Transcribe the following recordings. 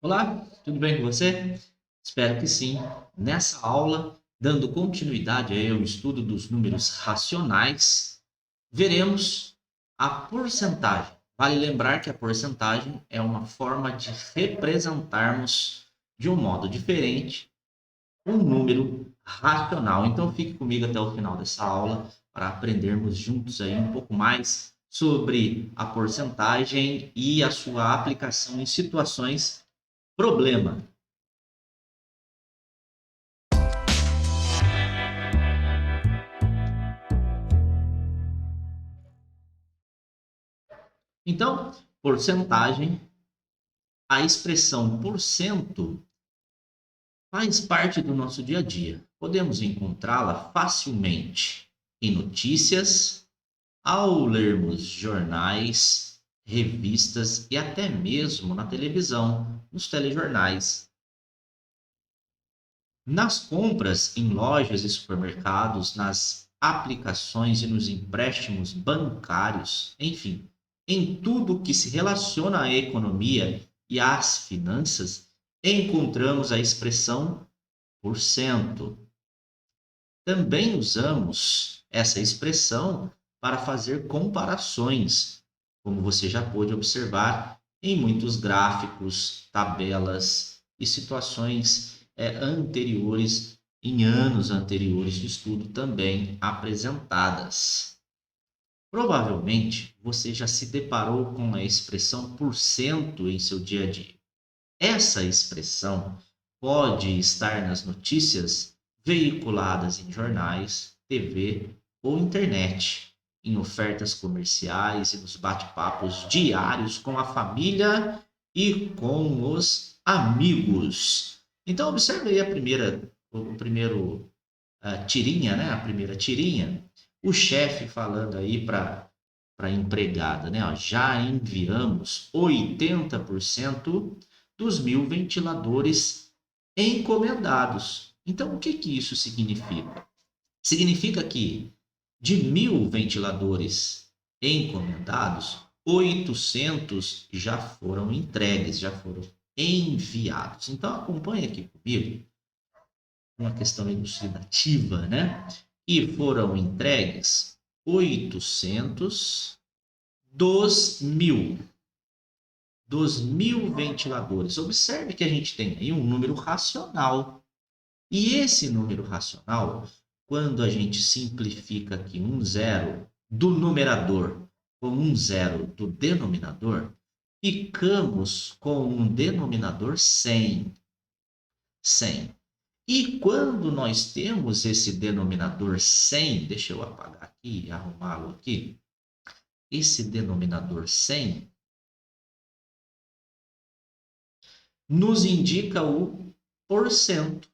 Olá, tudo bem com você? Espero que sim. Nessa aula, dando continuidade aí ao estudo dos números racionais, veremos a porcentagem. Vale lembrar que a porcentagem é uma forma de representarmos de um modo diferente um número racional. Então fique comigo até o final dessa aula para aprendermos juntos aí um pouco mais sobre a porcentagem e a sua aplicação em situações problema. Então, porcentagem, a expressão por cento faz parte do nosso dia a dia. Podemos encontrá-la facilmente em notícias, ao lermos jornais, revistas e até mesmo na televisão, nos telejornais. Nas compras em lojas e supermercados, nas aplicações e nos empréstimos bancários, enfim, em tudo que se relaciona à economia e às finanças, encontramos a expressão por cento. Também usamos essa expressão para fazer comparações, como você já pôde observar em muitos gráficos, tabelas e situações anteriores, em anos anteriores de estudo também apresentadas. Provavelmente você já se deparou com a expressão por cento em seu dia a dia. Essa expressão pode estar nas notícias veiculadas em jornais, TV ou internet, em ofertas comerciais e nos bate-papos diários com a família e com os amigos. Então observe aí o primeiro tirinha, né? A primeira tirinha, o chefe falando aí para a empregada, né? Ó, já enviamos 80% dos 1.000 ventiladores encomendados. Então, o que que isso significa? Significa que de 1.000 ventiladores encomendados, 800 já foram entregues, já foram enviados. Então, acompanhe aqui comigo uma questão elucidativa, né? E foram entregues 800 dos mil ventiladores. Observe que a gente tem aí um número racional. E esse número racional, quando a gente simplifica aqui um zero do numerador com um zero do denominador, ficamos com um denominador 100. 100. E quando nós temos esse denominador 100, deixa eu apagar aqui e arrumá-lo aqui. Esse denominador 100 nos indica o porcento.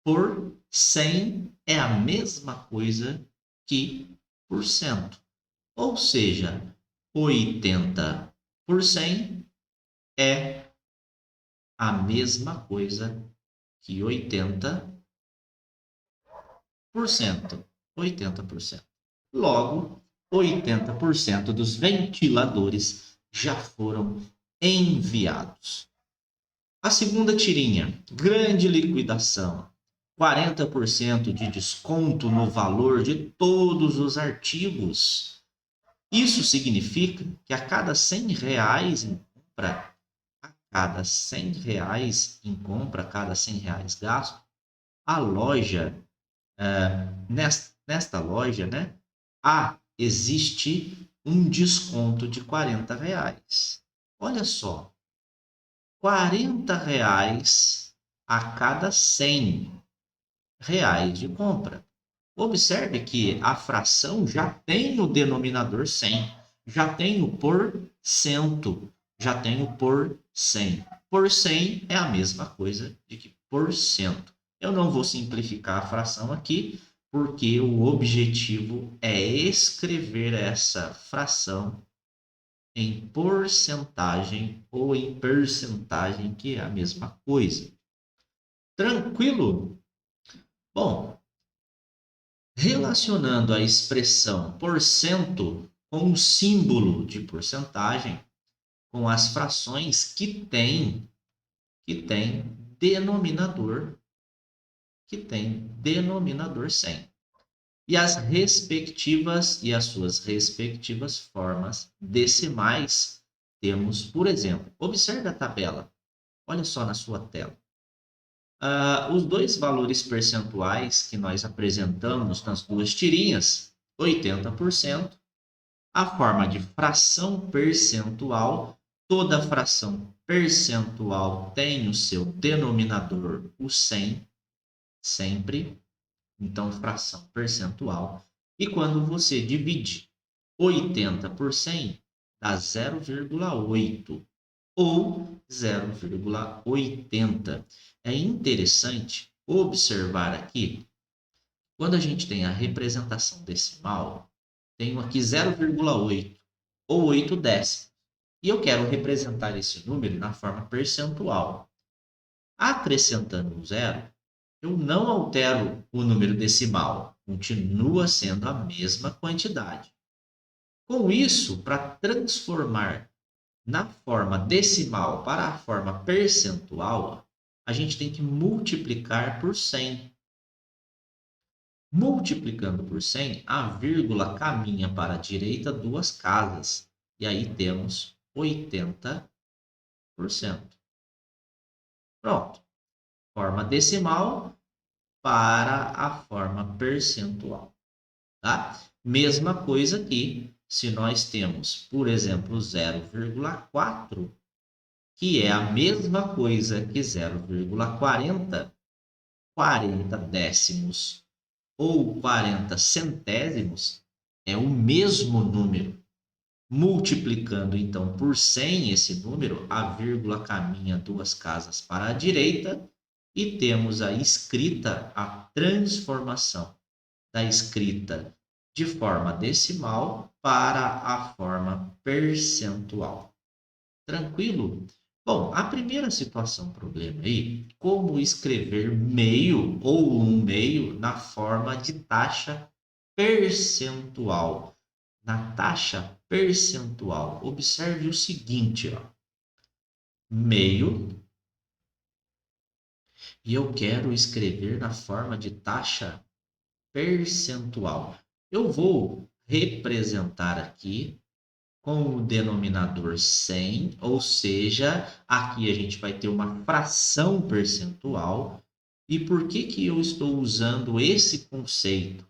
Por 100 é a mesma coisa que por cento. Ou seja, 80 por 100 é a mesma coisa que 80%. 80%. Logo, 80% dos ventiladores já foram enviados. A segunda tirinha, grande liquidação. 40% de desconto no valor de todos os artigos. Isso significa que a cada 100 reais em compra, cada 100 reais em compra, cada 100 reais gasto, a loja, nesta loja, né, existe um desconto de 40 reais. Olha só, 40 reais a cada 100 reais de compra. Observe que a fração já tem o denominador 100, já tem o por cento, já tem o por 100. Por 100 é a mesma coisa de que por cento. Eu não vou simplificar a fração aqui, porque o objetivo é escrever essa fração em porcentagem ou em percentagem, que é a mesma coisa. Tranquilo? Bom, relacionando a expressão porcento com o símbolo de porcentagem, com as frações que têm que tem denominador 100. E as suas respectivas formas decimais temos, por exemplo, observe a tabela. Olha só na sua tela. Os dois valores percentuais que nós apresentamos nas duas tirinhas, 80%, a forma de fração percentual, toda fração percentual tem o seu denominador, o 100, sempre. Então, fração percentual. E quando você divide 80 por 100, dá 0,8 ou 0,80. É interessante observar aqui, quando a gente tem a representação decimal, tenho aqui 0,8 ou 8 décimos. E eu quero representar esse número na forma percentual. Acrescentando um zero, eu não altero o número decimal, continua sendo a mesma quantidade. Com isso, para transformar na forma decimal para a forma percentual, a gente tem que multiplicar por 100. Multiplicando por 100, a vírgula caminha para a direita 2 casas. E aí temos 80%. Pronto. Forma decimal para a forma percentual. Tá? Mesma coisa aqui, se nós temos, por exemplo, 0,4, que é a mesma coisa que 0,40, 40 décimos ou 40 centésimos é o mesmo número. Multiplicando, então, por 100 esse número, a vírgula caminha 2 casas para a direita e temos a escrita, a transformação da escrita de forma decimal para a forma percentual. Tranquilo? Bom, a primeira situação, problema aí, como escrever meio ou 1/2 na forma de taxa percentual. Na taxa percentual, observe o seguinte, ó. Meio, e eu quero escrever na forma de taxa percentual. Eu vou representar aqui com o denominador 100, ou seja, aqui a gente vai ter uma fração percentual. E por que eu estou usando esse conceito?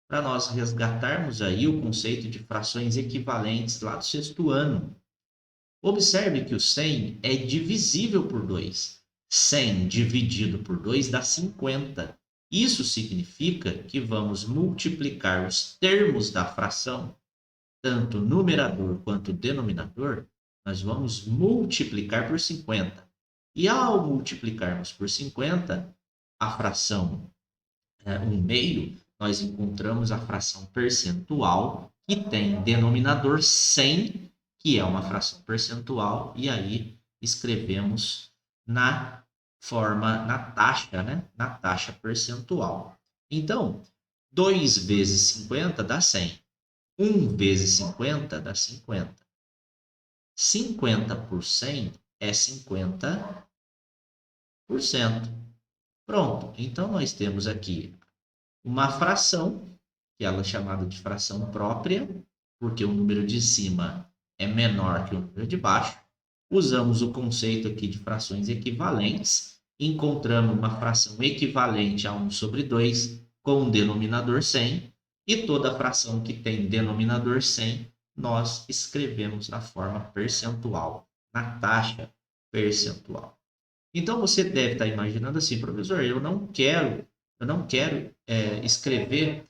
Para nós resgatarmos aí o conceito de frações equivalentes lá do 6º ano. Observe que o 100 é divisível por 2. 100 dividido por 2 dá 50. Isso significa que vamos multiplicar os termos da fração, tanto numerador quanto denominador, nós vamos multiplicar por 50. E ao multiplicarmos por 50, a fração 1/2, nós encontramos a fração percentual, que tem denominador 100, que é uma fração percentual, e aí escrevemos na taxa, né? Na taxa percentual. Então, 2 vezes 50 dá 100. 1 vezes 50 dá 50. 50 por 100 é 50%. Pronto. Então, nós temos aqui uma fração, que ela é chamada de fração própria, porque o número de cima é menor que o número de baixo. Usamos o conceito aqui de frações equivalentes, encontramos uma fração equivalente a 1/2 com um denominador 100, e toda fração que tem denominador 100, nós escrevemos na forma percentual, na taxa percentual. Então, você deve estar imaginando assim, professor, eu não quero escrever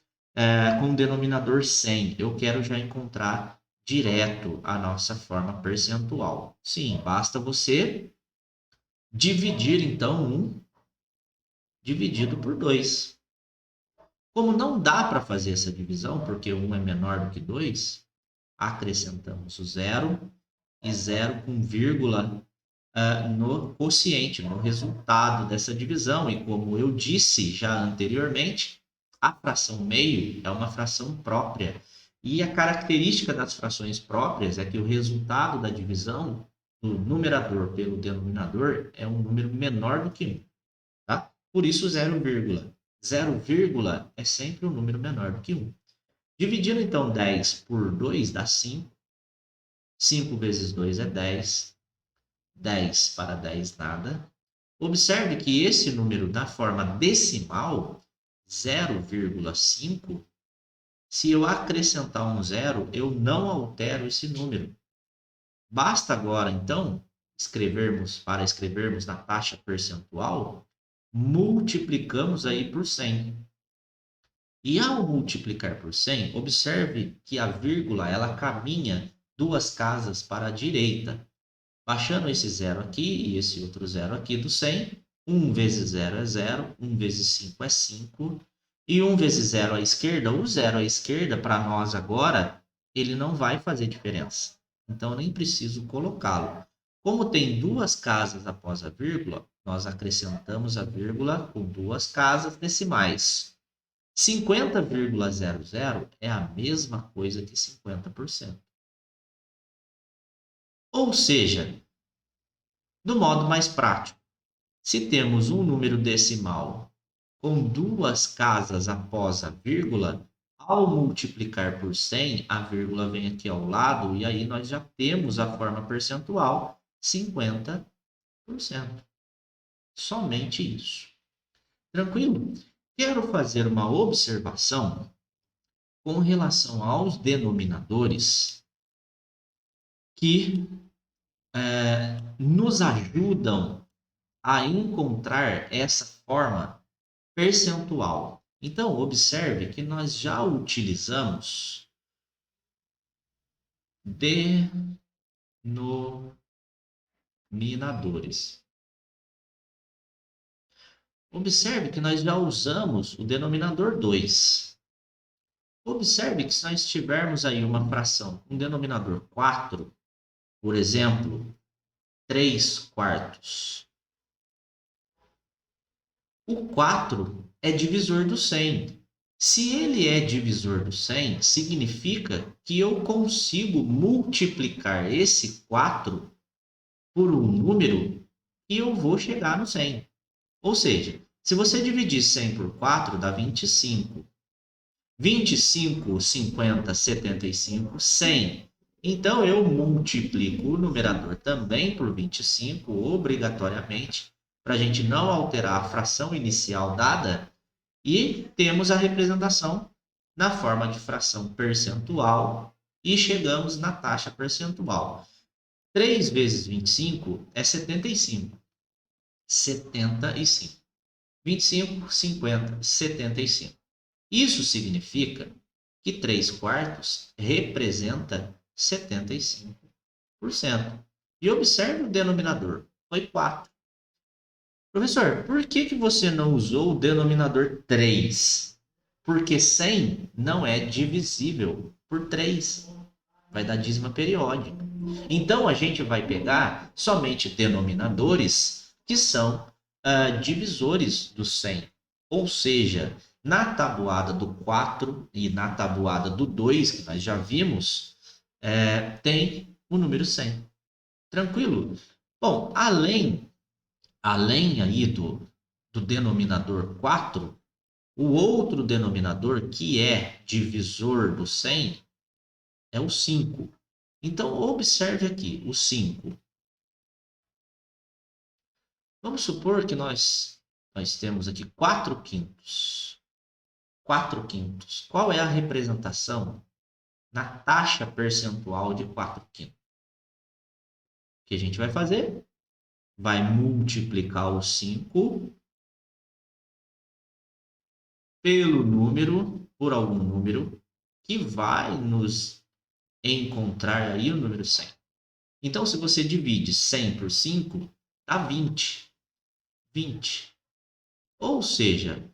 com denominador 100, eu quero já encontrar direto a nossa forma percentual. Sim, basta você dividir, então, 1 dividido por 2. Como não dá para fazer essa divisão, porque 1 é menor do que 2, acrescentamos o 0 e 0 com vírgula no quociente, no resultado dessa divisão. E como eu disse já anteriormente, a fração meio é uma fração própria. E a característica das frações próprias é que o resultado da divisão do numerador pelo denominador é um número menor do que 1. Tá? Por isso 0,. 0, é sempre um número menor do que 1. Dividindo então 10 por 2 dá 5. 5 vezes 2 é 10. 10 para 10 nada. Observe que esse número na forma decimal, 0,5, se eu acrescentar um zero, eu não altero esse número. Basta agora, então, para escrevermos na taxa percentual, multiplicamos aí por 100. E ao multiplicar por 100, observe que a vírgula ela caminha 2 casas para a direita. Baixando esse zero aqui e esse outro zero aqui do 100, 1 vezes 0 é 0, 1 vezes 5 é 5, e 1 vezes 0 à esquerda, o zero à esquerda, para nós agora, ele não vai fazer diferença. Então, eu nem preciso colocá-lo. Como tem 2 casas após a vírgula, nós acrescentamos a vírgula com 2 casas decimais. 50,00 é a mesma coisa que 50%. Ou seja, do modo mais prático, se temos um número decimal com 2 casas após a vírgula, ao multiplicar por 100, a vírgula vem aqui ao lado e aí nós já temos a forma percentual 50%. Somente isso. Tranquilo? Quero fazer uma observação com relação aos denominadores que nos ajudam a encontrar essa forma percentual. Então, observe que nós já utilizamos denominadores. Observe que nós já usamos o denominador 2. Observe que se nós tivermos aí uma fração com denominador 4, por exemplo, 3/4. O 4 é divisor do 100. Se ele é divisor do 100, significa que eu consigo multiplicar esse 4 por um número e eu vou chegar no 100. Ou seja, se você dividir 100 por 4, dá 25. 25, 50, 75, 100. Então, eu multiplico o numerador também por 25, obrigatoriamente, para a gente não alterar a fração inicial dada, e temos a representação na forma de fração percentual, e chegamos na taxa percentual. 3 vezes 25 é 75. 75. 25, 50, 75. Isso significa que 3/4 representa 75%. E observe o denominador, foi 4. Professor, por que você não usou o denominador 3? Porque 100 não é divisível por 3. Vai dar dízima periódica. Então, a gente vai pegar somente denominadores que são divisores do 100. Ou seja, na tabuada do 4 e na tabuada do 2, que nós já vimos, tem o número 100. Tranquilo? Bom, além aí do denominador 4, o outro denominador que é divisor do 100 é o 5. Então, observe aqui, o 5. Vamos supor que nós temos aqui 4/5. 4/5. Qual é a representação na taxa percentual de 4/5? O que a gente vai fazer? Vai multiplicar o 5 pelo número, por algum número, que vai nos encontrar aí o número 100. Então, se você divide 100 por 5, dá 20. 20. Ou seja,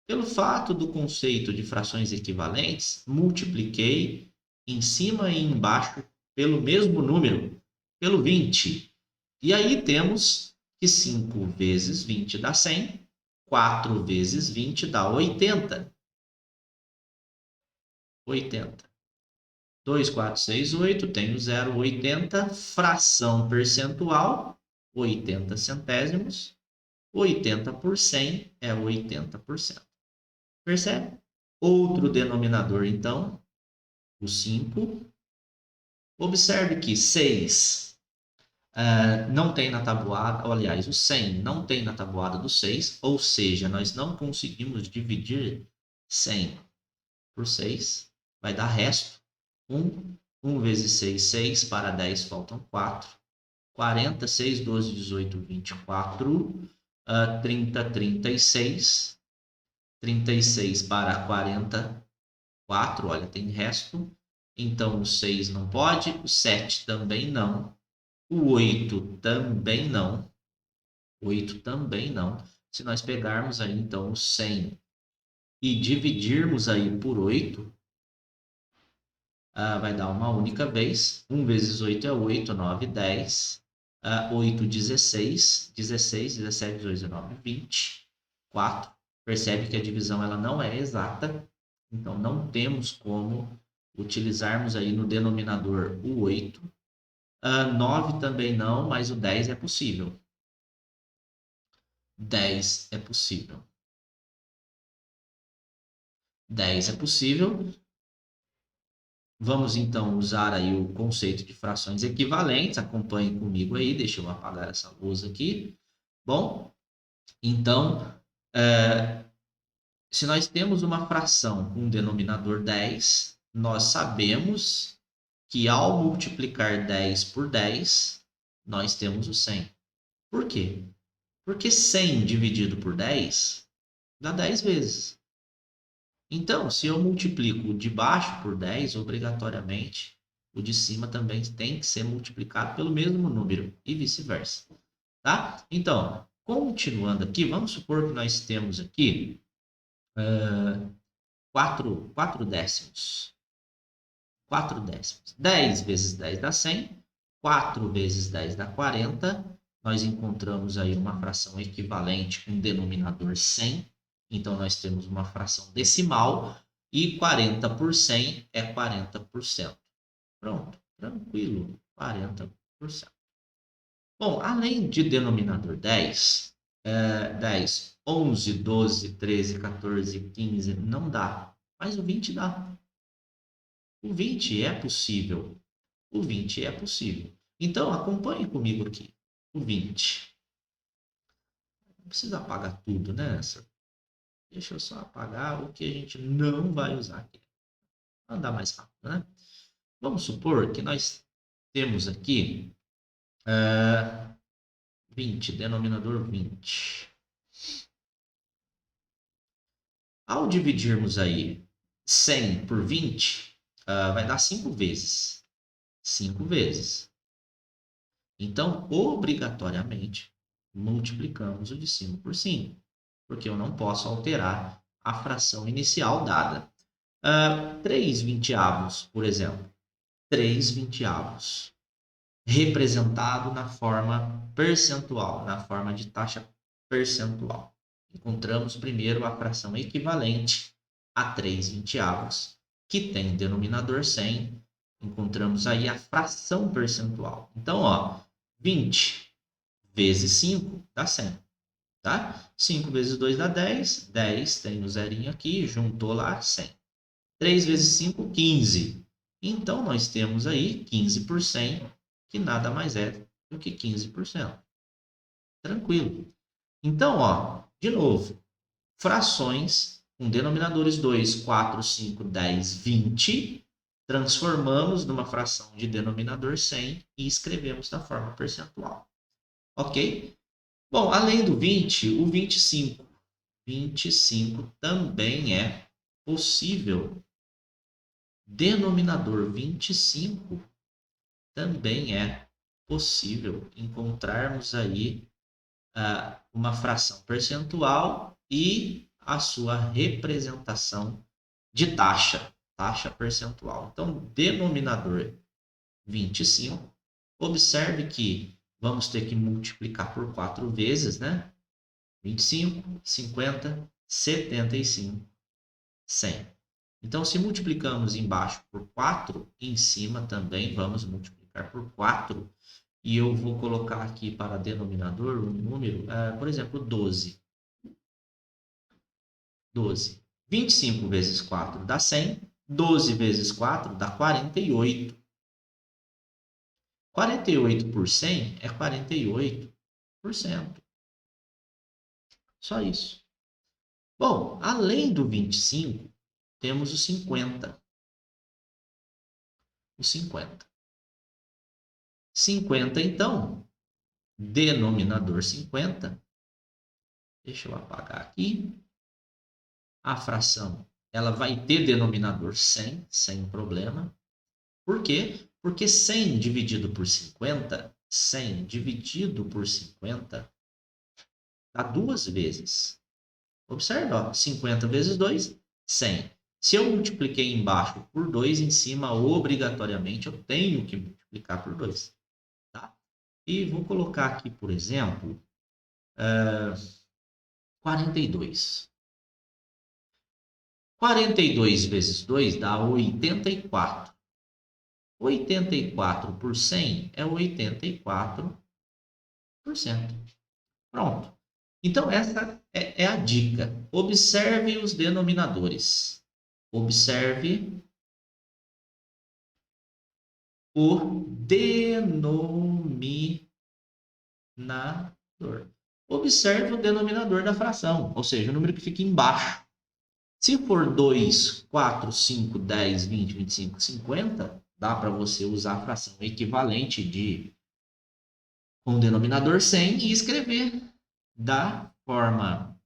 pelo fato do conceito de frações equivalentes, multipliquei em cima e embaixo pelo mesmo número, pelo 20. E aí temos que 5 vezes 20 dá 100, 4 vezes 20 dá 80. 80. 2, 4, 6, 8, tenho 0,80, fração percentual, 80 centésimos, 80 por 100 é 80%. Percebe? Outro denominador, então, o 5. Observe que 6 não tem na tabuada, ou, aliás, o 100 não tem na tabuada do 6, ou seja, nós não conseguimos dividir 100 por 6, vai dar resto. 1, 1 vezes 6, 6, para 10 faltam 4. 40, 6, 12, 18, 24, 30, 36. 36 para 44, olha, tem resto. Então, o 6 não pode, o 7 também não, o 8 também não, 8 também não. Se nós pegarmos aí, então, o 100 e dividirmos aí por 8, vai dar uma única vez. 1 vezes 8 é 8, 9, 10. 8, 16. 16, 17, 18, 19, 20. 4. Percebe que a divisão ela não é exata. Então, não temos como utilizarmos aí no denominador o 8. 9 também não, mas o 10 é possível. 10 é possível. 10 é possível. Vamos então usar aí o conceito de frações equivalentes. Acompanhe comigo aí, deixa eu apagar essa luz aqui. Bom, então, se nós temos uma fração com um denominador 10, nós sabemos que ao multiplicar 10 por 10, nós temos o 100. Por quê? Porque 100 dividido por 10 dá 10 vezes. Então, se eu multiplico o de baixo por 10, obrigatoriamente, o de cima também tem que ser multiplicado pelo mesmo número e vice-versa. Tá? Então, continuando aqui, vamos supor que nós temos aqui 4 décimos. 4 décimos. 10 vezes 10 dá 100. 4 vezes 10 dá 40. Nós encontramos aí uma fração equivalente com denominador 100. Então, nós temos uma fração decimal e 40 por 100 é 40%. Pronto, tranquilo, 40%. Bom, além de denominador 10, 10, 11, 12, 13, 14, 15, não dá. Mas o 20 dá. O 20 é possível. O 20 é possível. Então, acompanhe comigo aqui. O 20. Não precisa apagar tudo, né? Deixa eu só apagar o que a gente não vai usar aqui. Vai andar mais rápido, né? Vamos supor que nós temos aqui 20, denominador 20. Ao dividirmos aí 100 por 20, vai dar 5 vezes. 5 vezes. Então, obrigatoriamente, multiplicamos o de cima por 5, porque eu não posso alterar a fração inicial dada. 3 vinteavos, por exemplo. 3 vinteavos. Representado na forma percentual, na forma de taxa percentual. Encontramos primeiro a fração equivalente a 3 vinteavos, que tem denominador 100. Encontramos aí a fração percentual. Então, ó, 20 vezes 5 dá 100, tá? 5 vezes 2 dá 10. 10 tem o zerinho aqui, juntou lá 100. 3 vezes 5, 15. Então, nós temos aí 15 por 100, que nada mais é do que 15%. Tranquilo. Então, ó, de novo, frações com denominadores 2, 4, 5, 10, 20, transformamos numa fração de denominador 100 e escrevemos da forma percentual. Ok? Bom, além do 20, o 25. 25 também é possível. Denominador 25 também é possível encontrarmos aí uma fração percentual e a sua representação de taxa, taxa percentual. Então, denominador 25, observe que vamos ter que multiplicar por 4 vezes, né? 25, 50, 75, 100. Então, se multiplicamos embaixo por 4, em cima também vamos multiplicar por 4. E eu vou colocar aqui para denominador um número, por exemplo, 12. 12. 25 vezes 4 dá 100. 12 vezes 4 dá 48. 48 por 100 é 48%. Só isso. Bom, além do 25, temos o 50. O 50. 50, então, denominador 50. Deixa eu apagar aqui. A fração, ela vai ter denominador 100, sem problema. Por quê? Porque 100 dividido por 50, 100 dividido por 50, dá 2 vezes. Observe, ó, 50 vezes 2, 100. Se eu multipliquei embaixo por 2, em cima, obrigatoriamente, eu tenho que multiplicar por 2. Tá? E vou colocar aqui, por exemplo, 42. 42 vezes 2 dá 84. 84 por 100 é 84%. Pronto. Então, essa é a dica. Observe os denominadores. Observe o denominador. Observe o denominador da fração, ou seja, o número que fica embaixo. Se for 2, 4, 5, 10, 20, 25, 50, dá para você usar a fração equivalente com o denominador 100 e escrever da forma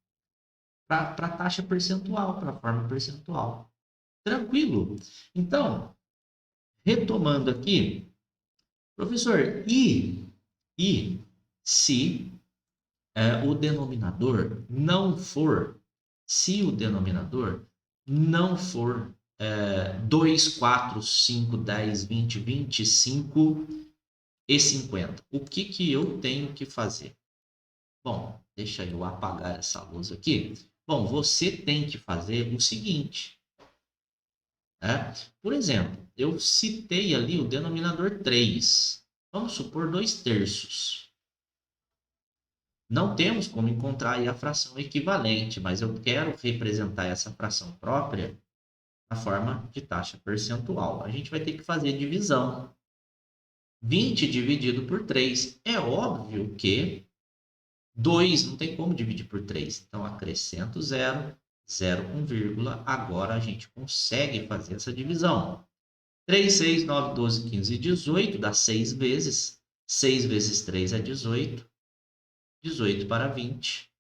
para a taxa percentual, para a forma percentual. Tranquilo? Então, retomando aqui, professor, e se o denominador não for, se o denominador não for 2, 4, 5, 10, 20, 25 e 50, o que eu tenho que fazer? Bom, deixa eu apagar essa luz aqui. Bom, você tem que fazer o seguinte. Por exemplo, eu citei ali o denominador 3. Vamos supor 2/3. Não temos como encontrar aí a fração equivalente, mas eu quero representar essa fração própria na forma de taxa percentual. A gente vai ter que fazer divisão. 20 dividido por 3. É óbvio que 2 não tem como dividir por 3. Então, acrescento 0, 0 com vírgula. Agora a gente consegue fazer essa divisão. 3, 6, 9, 12, 15, 18 dá 6 vezes. 6 vezes 3 é 18. 18 para 20.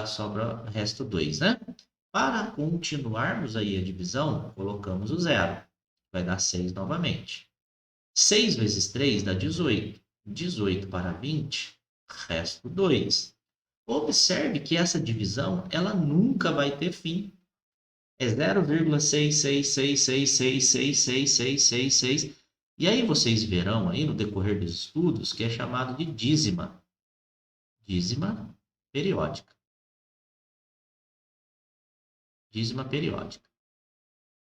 Sobra o resto 2, né? Para continuarmos aí a divisão, colocamos o 0. Vai dar 6 novamente. 6 vezes 3 dá 18. 18 para 20, resto 2. Observe que essa divisão, ela nunca vai ter fim. É 0,66666666666. E aí vocês verão aí no decorrer dos estudos que é chamado de dízima. Dízima periódica. Dízima periódica.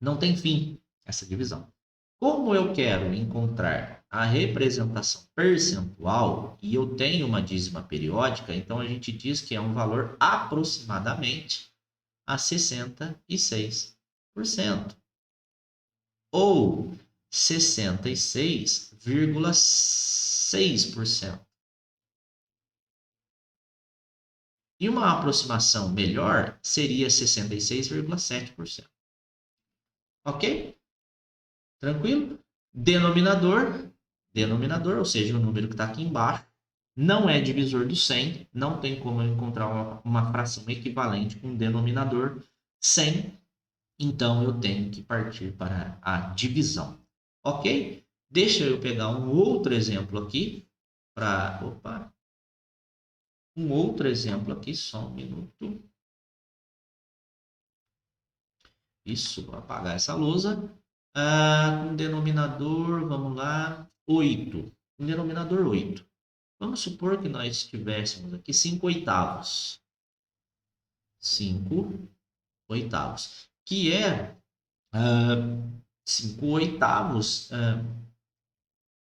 Não tem fim essa divisão. Como eu quero encontrar a representação percentual e eu tenho uma dízima periódica, então a gente diz que é um valor aproximadamente a 66%. Ou 66,6%. E uma aproximação melhor seria 66,7%. Ok? Tranquilo? Denominador, ou seja, o número que está aqui embaixo, não é divisor do 100, não tem como eu encontrar uma fração equivalente com denominador 100, então eu tenho que partir para a divisão. Ok? Deixa eu pegar um outro exemplo aqui, um outro exemplo aqui, só um minuto. Isso, vou apagar essa lousa. Com denominador, vamos lá, 8. Um denominador 8. Vamos supor que nós tivéssemos aqui 5 oitavos. 5 oitavos. Que é 5 oitavos,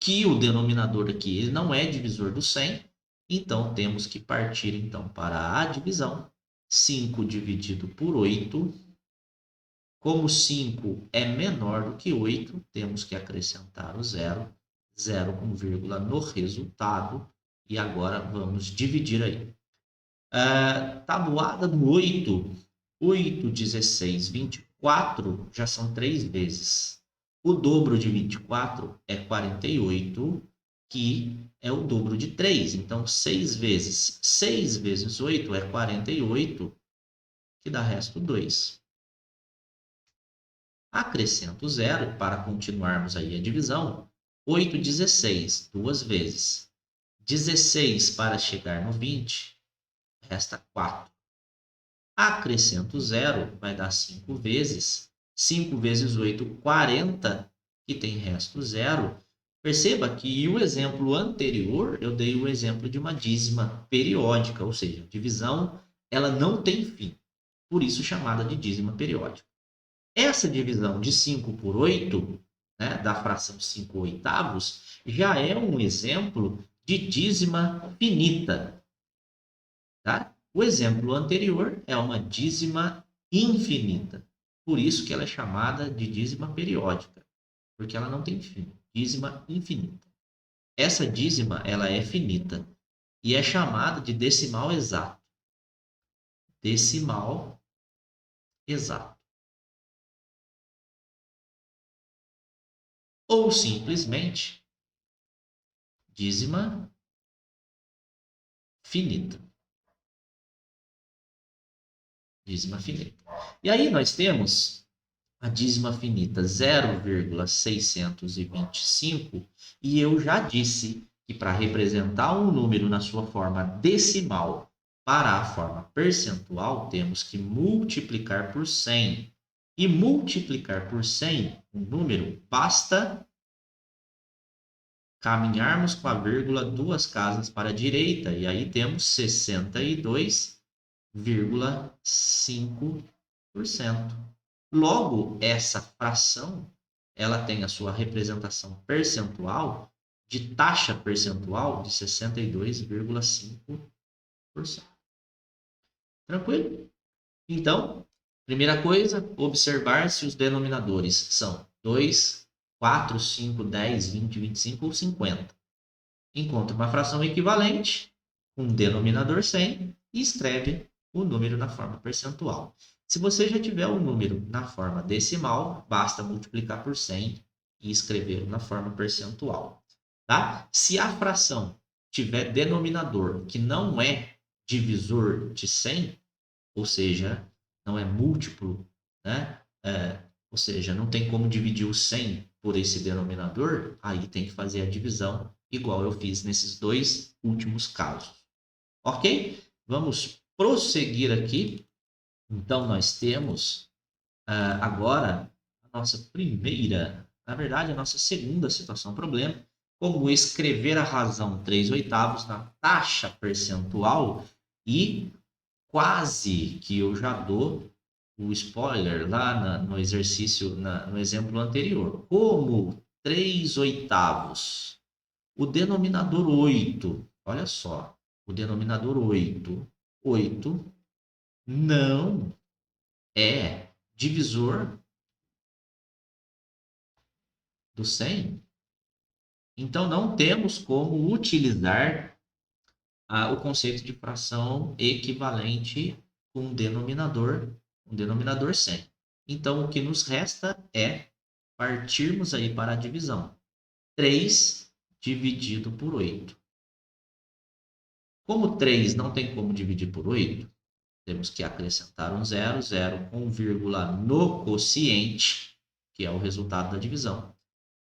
que o denominador aqui ele não é divisor do 100, então temos que partir então para a divisão. 5 dividido por 8. Como 5 é menor do que 8, temos que acrescentar o zero, zero com vírgula no resultado, e agora vamos dividir aí. Tabuada do 8, 8, 16, 24 já são 3 vezes. O dobro de 24 é 48, que é o dobro de 3. Então, 6 vezes 6 vezes 8 é 48, que dá resto 2. Acrescento zero para continuarmos aí a divisão. 8, 16, duas vezes. 16 para chegar no 20, resta 4. Acrescento zero, vai dar 5 vezes. 5 vezes 8, 40, que tem resto zero. Perceba que o exemplo anterior, eu dei o exemplo de uma dízima periódica, ou seja, a divisão ela não tem fim, por isso chamada de dízima periódica. Essa divisão de 5 por 8, né, da fração 5 oitavos, já é um exemplo de dízima finita. Tá? O exemplo anterior é uma dízima infinita. Por isso que ela é chamada de dízima periódica, porque ela não tem fim. Dízima infinita. Essa dízima ela é finita e é chamada de decimal exato. Decimal exato. Ou simplesmente dízima finita. Dízima finita. E aí nós temos a dízima finita 0,625, e eu já disse que para representar um número na sua forma decimal para a forma percentual, temos que multiplicar por 100. E multiplicar por 100 um número, basta caminharmos com a vírgula duas casas para a direita, e aí temos 62,5%. Logo, essa fração ela tem a sua representação percentual de taxa percentual de 62,5%. Tranquilo? Então, primeira coisa, observar se os denominadores são 2, 4, 5, 10, 20, 25 ou 50. Encontre uma fração equivalente, um denominador 100, e escreve o número na forma percentual. Se você já tiver o número na forma decimal, basta multiplicar por 100 e escrever na forma percentual. Tá? Se a fração tiver denominador que não é divisor de 100, ou seja, não é múltiplo, né? Ou seja, não tem como dividir o 100 por esse denominador, aí tem que fazer a divisão igual eu fiz nesses dois últimos casos. Ok? Vamos prosseguir aqui. Então, nós temos agora a nossa primeira, na verdade, a nossa segunda situação problema, como escrever a razão 3 oitavos na taxa percentual, e quase que eu já dou o spoiler lá no exercício, no exemplo anterior. Como 3 oitavos, o denominador 8, olha só, o denominador 8 não é divisor do 100. Então, não temos como utilizar o conceito de fração equivalente com um denominador 100. Então, o que nos resta é partirmos aí para a divisão. 3 dividido por 8. Como 3 não tem como dividir por 8, temos que acrescentar um zero, zero com vírgula no quociente, que é o resultado da divisão.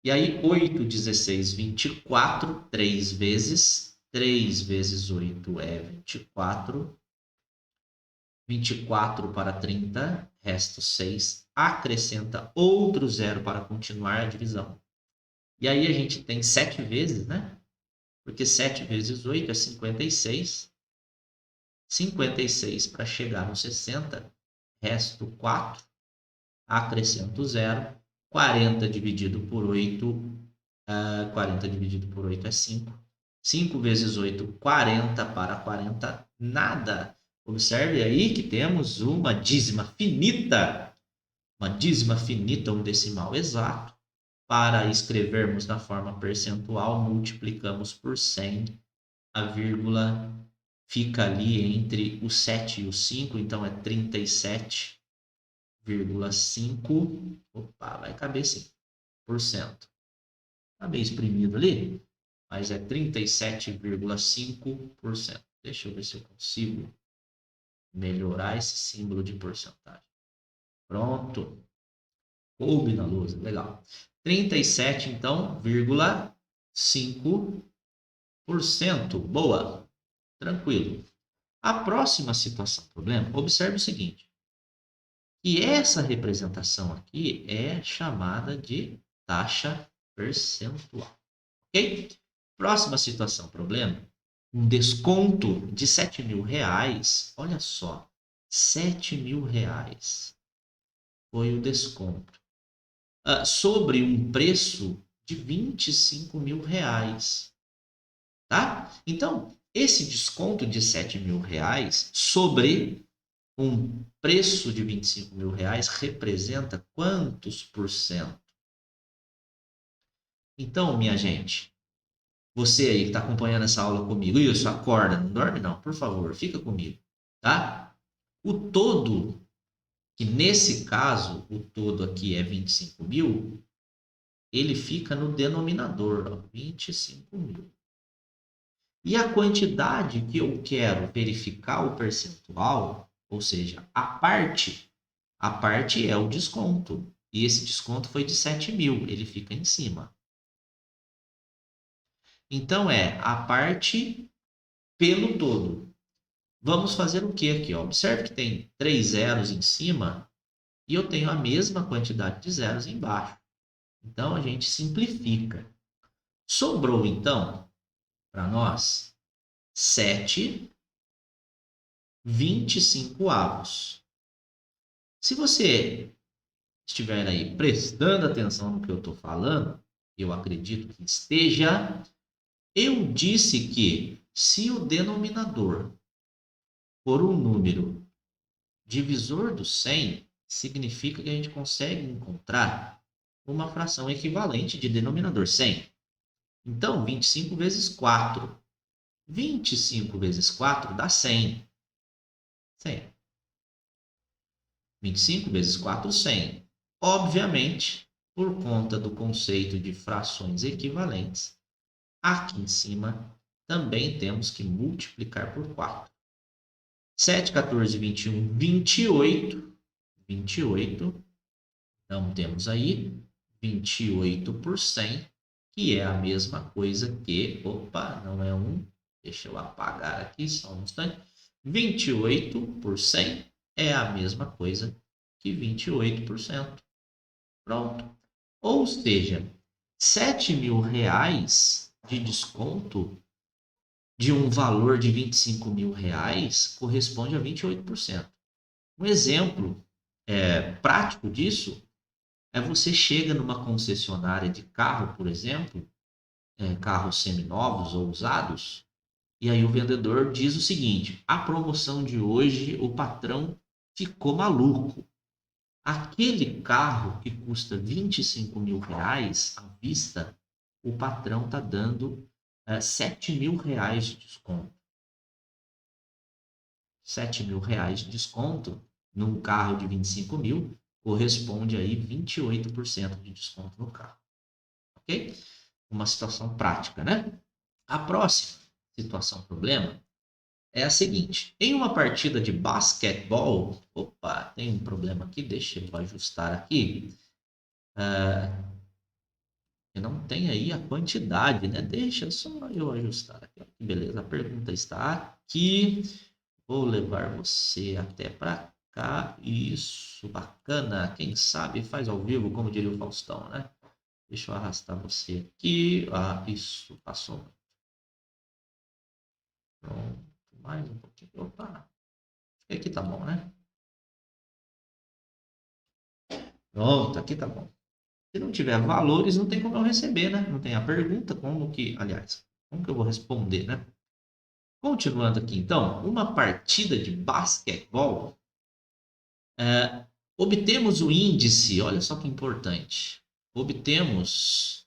E aí, 8, 16, 24, 3 vezes. 3 vezes 8 é 24. 24 para 30, resta 6. Acrescenta outro zero para continuar a divisão. E aí a gente tem 7 vezes, né? Porque 7 vezes 8 é 56. 56 para chegar no 60, resto 4. acrescento 0. 40 dividido por 8, 40 dividido por 8 é 5. 5 vezes 8, 40 para 40, nada. Observe aí que temos uma dízima finita, um decimal exato. Para escrevermos na forma percentual, multiplicamos por 100, a vírgula fica ali entre o 7 e o 5, então é 37,5. Opa, vai caber sim, por cento. Está meio exprimido ali, mas é 37,5%. Deixa eu ver se eu consigo melhorar esse símbolo de porcentagem. Pronto. Coube na lousa, legal. 37, então, 5%. Boa, tranquilo. A próxima situação, problema, observe o seguinte, que essa representação aqui é chamada de taxa percentual, ok? Próxima situação, problema, um desconto de R$7.000, olha só, R$7.000 foi o desconto, sobre um preço de R$25.000, tá? Então, esse desconto de R$7.000 sobre um preço de R$25.000 representa quantos por cento? Então, minha gente, você aí que está acompanhando essa aula comigo, isso, acorda, não dorme não, por favor, fica comigo, tá? O todo, que nesse caso, o todo aqui é 25.000, ele fica no denominador, ó, 25.000. E a quantidade que eu quero verificar o percentual, ou seja, a parte é o desconto. E esse desconto foi de 7.000, ele fica em cima. Então, é a parte pelo todo. Vamos fazer o que aqui? Ó? Observe que tem 3 zeros em cima e eu tenho a mesma quantidade de zeros embaixo. Então, a gente simplifica. Sobrou, então, para nós, 7/25. Se você estiver aí prestando atenção no que eu estou falando, eu acredito que esteja, eu disse que se o denominador for um número divisor do 100, significa que a gente consegue encontrar uma fração equivalente de denominador 100. Então, 25 vezes 4. 25 vezes 4 dá 100. 100. 25 vezes 4, 100. Obviamente, por conta do conceito de frações equivalentes, aqui em cima também temos que multiplicar por 4. 7, 14, 21, 28. 28. Então, temos aí 28 por 100, que é a mesma coisa que... Opa, não é um... Deixa eu apagar aqui só um instante. 28 por 100 é a mesma coisa que 28%. Pronto. Ou seja, R$7.000 de desconto de um valor de R$25.000 corresponde a 28%. Um exemplo prático disso é você chega numa concessionária de carro, por exemplo, carros seminovos ou usados, e aí o vendedor diz o seguinte: a promoção de hoje, o patrão ficou maluco. Aquele carro que custa R$25.000 à vista, o patrão está dando R$7.000 de desconto. R$7.000 de desconto num carro de 25.000 corresponde aí 28% de desconto no carro. Ok? Uma situação prática, né? A próxima situação problema é a seguinte: em uma partida de basquetebol, opa, tem um problema aqui, deixa eu ajustar aqui. Não tem aí a quantidade, né? Deixa só eu ajustar aqui. Beleza, a pergunta está aqui. Vou levar você até para cá. Isso, bacana. Quem sabe faz ao vivo, como diria o Faustão, né? Deixa eu arrastar você aqui. Isso, passou. Pronto, mais um pouquinho. Opa, aqui tá bom, né? Pronto, aqui tá bom. Se não tiver valores, não tem como eu receber, né? Não tem a pergunta, como que, aliás, como que eu vou responder, né? Continuando aqui, então, uma partida de basquetebol, obtemos o índice, olha só que importante, obtemos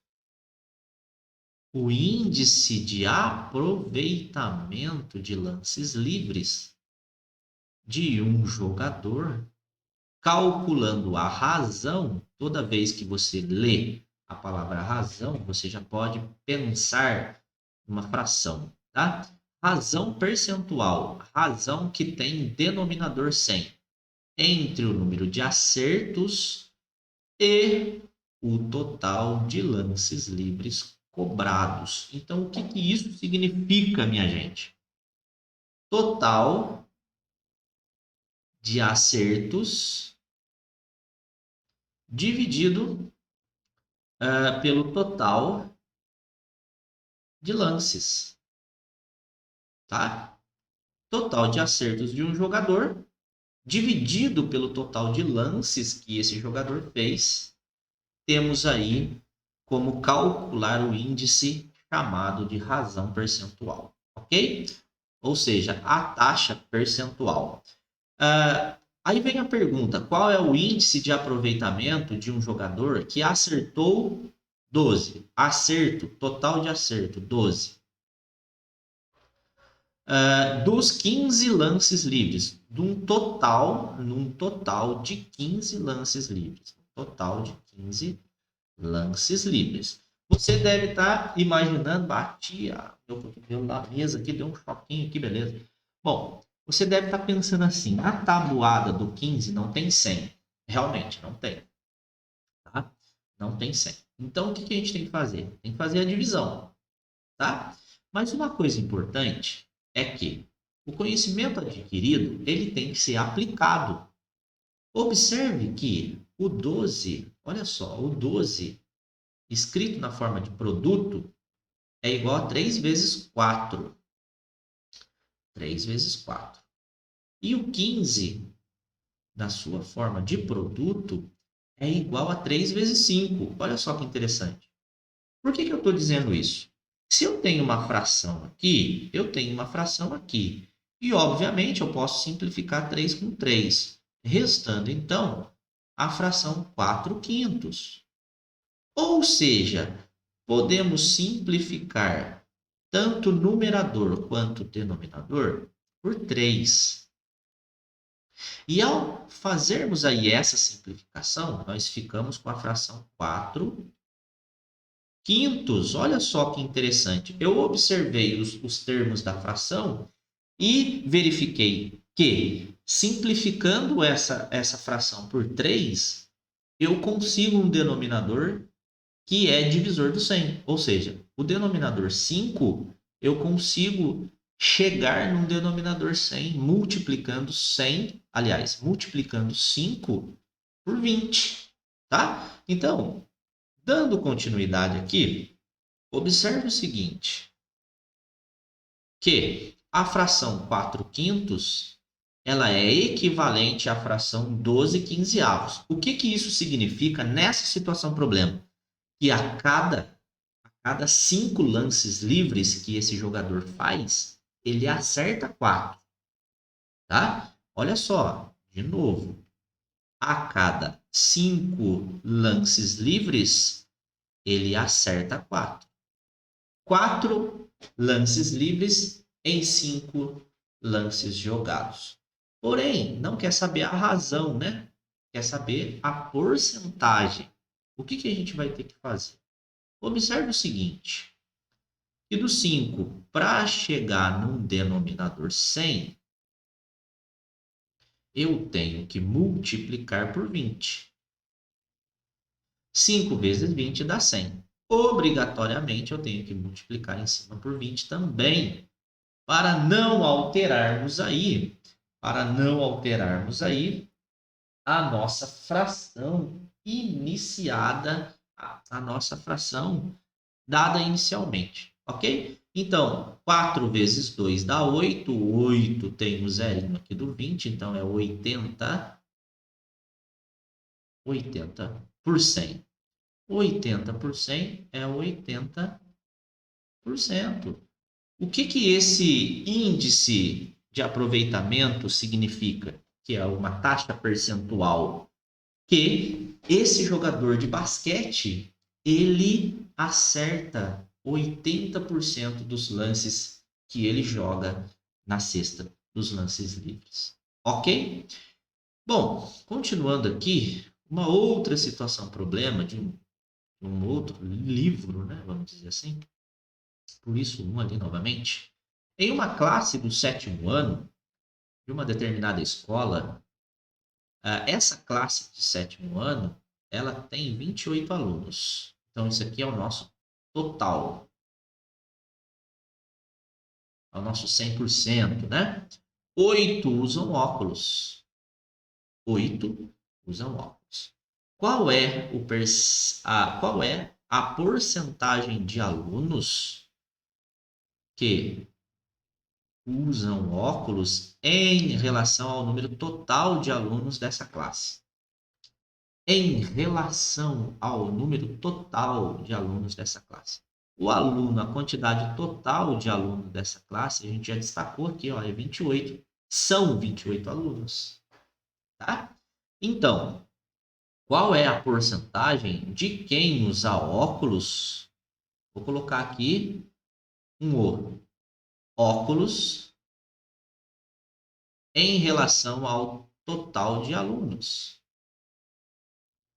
o índice de aproveitamento de lances livres de um jogador, calculando a razão. Toda vez que você lê a palavra razão, você já pode pensar numa fração, tá? Razão percentual, razão que tem denominador 100, entre o número de acertos e o total de lances livres cobrados. Então, o que isso significa, minha gente? Total de acertos dividido pelo total de lances, tá? Total de acertos de um jogador dividido pelo total de lances que esse jogador fez, temos aí como calcular o índice chamado de razão percentual, ok? Ou seja, a taxa percentual. Aí vem a pergunta: qual é o índice de aproveitamento de um jogador que acertou 12? Acerto, total de acerto, 12. Dos 15 lances livres, num total de 15 lances livres. Total de 15 lances livres. Você deve estar imaginando, meu na mesa aqui, deu um choquinho aqui, beleza. Bom, você deve estar pensando assim, a tabuada do 15 não tem 100. Realmente, não tem. Tá? Não tem 100. Então, o que a gente tem que fazer? Tem que fazer a divisão, tá? Mas uma coisa importante é que o conhecimento adquirido, ele tem que ser aplicado. Observe que o 12, olha só, o 12 escrito na forma de produto é igual a 3 vezes 4. 3 vezes 4. E o 15, na sua forma de produto, é igual a 3 vezes 5. Olha só que interessante. Por que eu estou dizendo isso? Se eu tenho uma fração aqui, eu tenho uma fração aqui. E, obviamente, eu posso simplificar 3 com 3, restando, então, a fração 4 quintos. Ou seja, podemos simplificar tanto o numerador quanto o denominador por 3. E ao fazermos aí essa simplificação, nós ficamos com a fração 4 quintos. Olha só que interessante. Eu observei os termos da fração e verifiquei que, simplificando essa fração por 3, eu consigo um denominador que é divisor do 100. Ou seja, o denominador 5, eu consigo chegar num denominador 100 multiplicando 100, aliás, multiplicando 5 por 20, tá? Então, dando continuidade aqui, observe o seguinte, que a fração 4 quintos, ela é equivalente à fração 12 quinzeavos. O que isso significa nessa situação problema? Que a cada 5 lances livres que esse jogador faz, ele acerta 4, tá? Olha só, de novo, a cada 5 lances livres, ele acerta 4. 4 lances livres em 5 lances jogados. Porém, não quer saber a razão, né? Quer saber a porcentagem. O que a gente vai ter que fazer? Observe o seguinte, que do 5 para chegar num denominador 100, eu tenho que multiplicar por 20. 5 vezes 20 dá 100. Obrigatoriamente eu tenho que multiplicar em cima por 20 também, para não alterarmos aí a nossa fração iniciada, a nossa fração dada inicialmente, ok? Então, 4 vezes 2 dá 8, 8 tem o zerinho aqui do 20, então é 80 80%. 80% é 80%. O que esse índice de aproveitamento significa? Que é uma taxa percentual que esse jogador de basquete, ele acerta 80% dos lances que ele joga na cesta dos lances livres. Ok? Bom, continuando aqui, uma outra situação, problema de um outro livro, né, vamos dizer assim, por isso um ali novamente. Em uma classe do 7º ano de uma determinada escola, essa classe de 7º ano, ela tem 28 alunos. Então, isso aqui é o nosso total, é o nosso 100%, né? 8 usam óculos. 8 usam óculos. Qual é a porcentagem de alunos que usam óculos em relação ao número total de alunos dessa classe? Em relação ao número total de alunos dessa classe. O aluno, a quantidade total de alunos dessa classe, a gente já destacou aqui, ó, é 28. São 28 alunos. Tá? Então, qual é a porcentagem de quem usa óculos? Vou colocar aqui um óculos em relação ao total de alunos.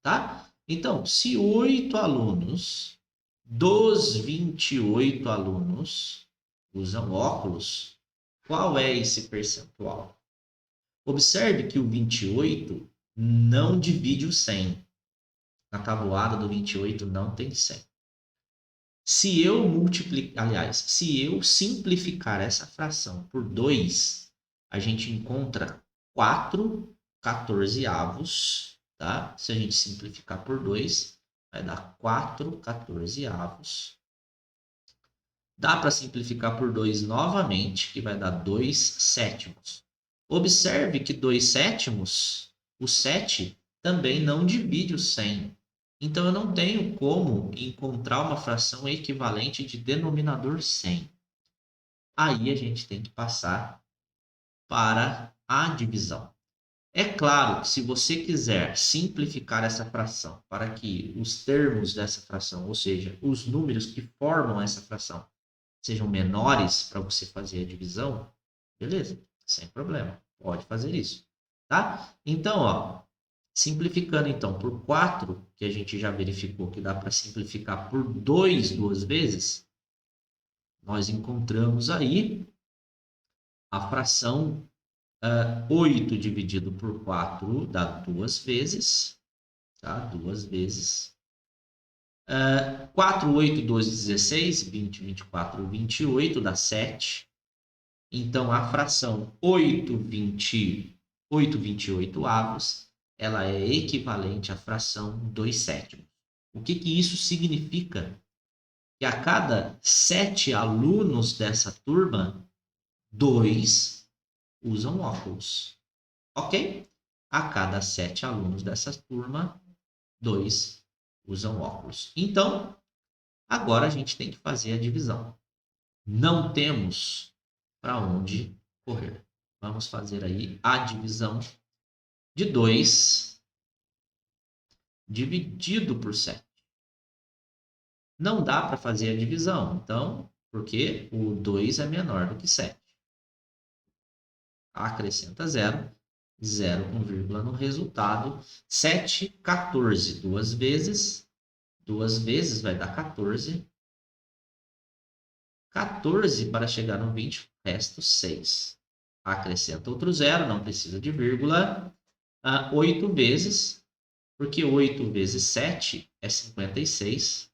Tá? Então, se 8 alunos dos 28 alunos usam óculos, qual é esse percentual? Observe que o 28 não divide o 100. Na tabuada do 28 não tem 100. Se eu se eu simplificar essa fração por 2, a gente encontra 4 14avos, tá? Se a gente simplificar por 2, vai dar 4 14avos. Dá para simplificar por 2 novamente, que vai dar 2 sétimos. Observe que 2 sétimos, o 7 também não divide o 100. Então, eu não tenho como encontrar uma fração equivalente de denominador 100. Aí a gente tem que passar para a divisão. É claro que se você quiser simplificar essa fração para que os termos dessa fração, ou seja, os números que formam essa fração, sejam menores para você fazer a divisão, beleza, sem problema, pode fazer isso, tá? Então, ó, simplificando então por 4, que a gente já verificou que dá para simplificar por 2 duas vezes, nós encontramos aí a fração 8 dividido por 4 dá 2 vezes, tá? 2 vezes. 4, 8, 12, 16, 20, 24, 28 dá 7. Então, a fração 8 28 avos, ela é equivalente à fração 2 sétimos. O que isso significa? Que a cada 7 alunos dessa turma, 2 usam óculos. Ok? A cada 7 alunos dessa turma, 2 usam óculos. Então, agora a gente tem que fazer a divisão. Não temos para onde correr. Vamos fazer aí a divisão de 2 dividido por 7. Não dá para fazer a divisão, então, porque o 2 é menor do que 7. Acrescenta 0, 0 com vírgula no resultado. 7, 14, duas vezes vai dar 14. 14 para chegar no 20, resto 6. Acrescenta outro 0, não precisa de vírgula. 8 vezes, porque 8 vezes 7 é 56.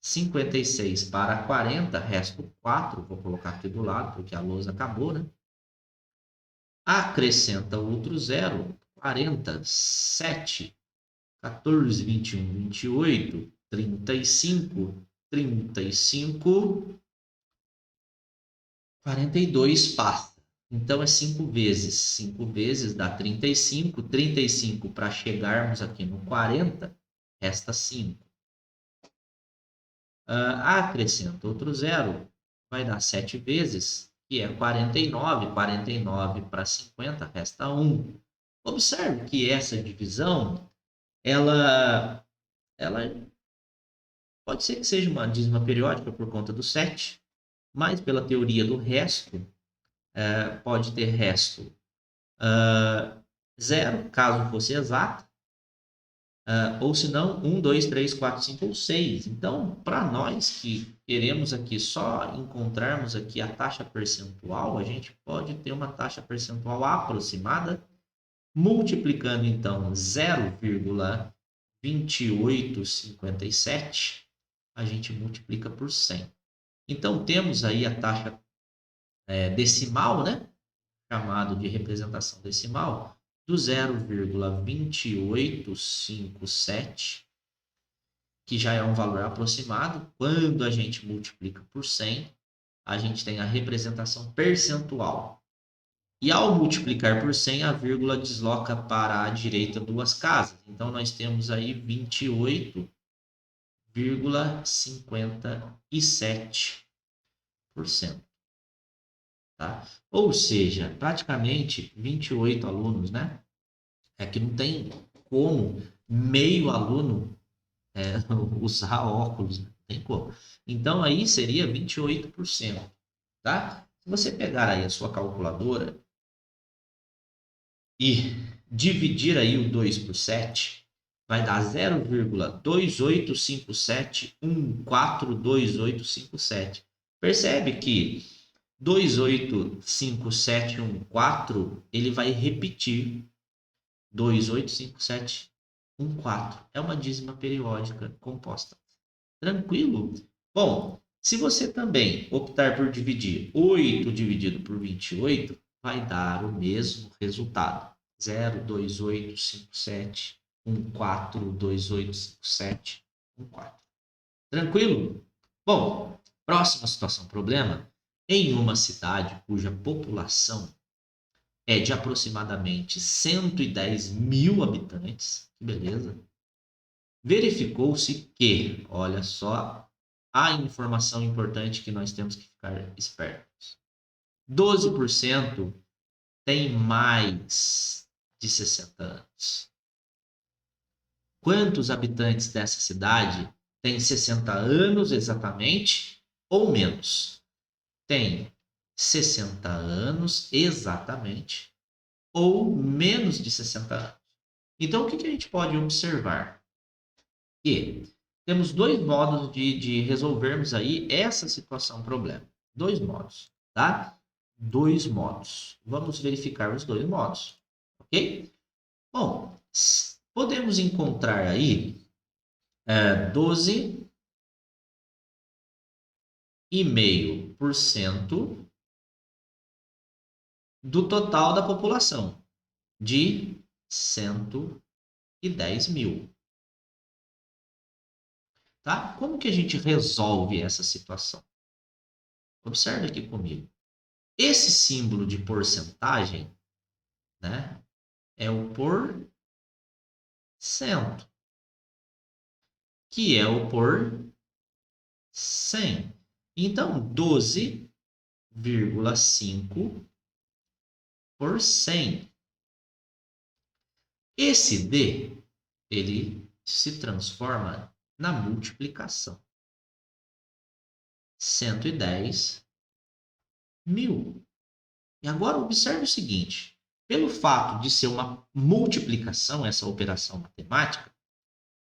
56 para 40, resto 4. Vou colocar aqui do lado, porque a lousa acabou, né? Acrescenta outro 0. 40, 7, 14, 21, 28, 35, 35, 42 passa. Então, é 5 vezes. 5 vezes dá 35. 35 para chegarmos aqui no 40, resta 5. Acrescenta outro zero, vai dar 7 vezes, que é 49. 49 para 50, resta 1. Observe que essa divisão, ela pode ser que seja uma dízima periódica por conta do 7, mas pela teoria do resto, pode ter resto zero, caso fosse exato, ou se não, 1, 2, 3, 4, 5 ou 6. Então, para nós que queremos aqui só encontrarmos aqui a taxa percentual, a gente pode ter uma taxa percentual aproximada, multiplicando então 0,2857, a gente multiplica por 100. Então, temos aí a taxa decimal, né? Chamado de representação decimal, do 0,2857, que já é um valor aproximado. Quando a gente multiplica por 100, a gente tem a representação percentual. E ao multiplicar por 100, a vírgula desloca para a direita duas casas. Então, nós temos aí 28,57%. Tá? Ou seja, praticamente 28 alunos, né? É que não tem como meio aluno usar óculos, não tem como. Então, aí seria 28%, tá? Se você pegar aí a sua calculadora e dividir aí o 2 por 7, vai dar 0,2857142857. Percebe que 285714, ele vai repetir 285714. É uma dízima periódica composta. Tranquilo? Bom, se você também optar por dividir 8 dividido por 28, vai dar o mesmo resultado. 0,285714285714. Tranquilo? Bom, próxima situação, problema. Em uma cidade cuja população é de aproximadamente 110 mil habitantes, que beleza, verificou-se que, olha só a informação importante que nós temos que ficar espertos, 12% tem mais de 60 anos. Quantos habitantes dessa cidade têm 60 anos exatamente ou menos? Tem 60 anos exatamente ou menos de 60 anos. Então, o que a gente pode observar? Que temos dois modos de resolvermos aí essa situação problema. Dois modos, tá? Dois modos. Vamos verificar os dois modos, ok? Bom, podemos encontrar aí 12,5% do total da população, de 110 mil. Tá? Como que a gente resolve essa situação? Observe aqui comigo. Esse símbolo de porcentagem, né, é o por cento, que é o por 100. Então, 12,5 por 100. Esse D, ele se transforma na multiplicação. 110 mil. E agora observe o seguinte, pelo fato de ser uma multiplicação, essa operação matemática,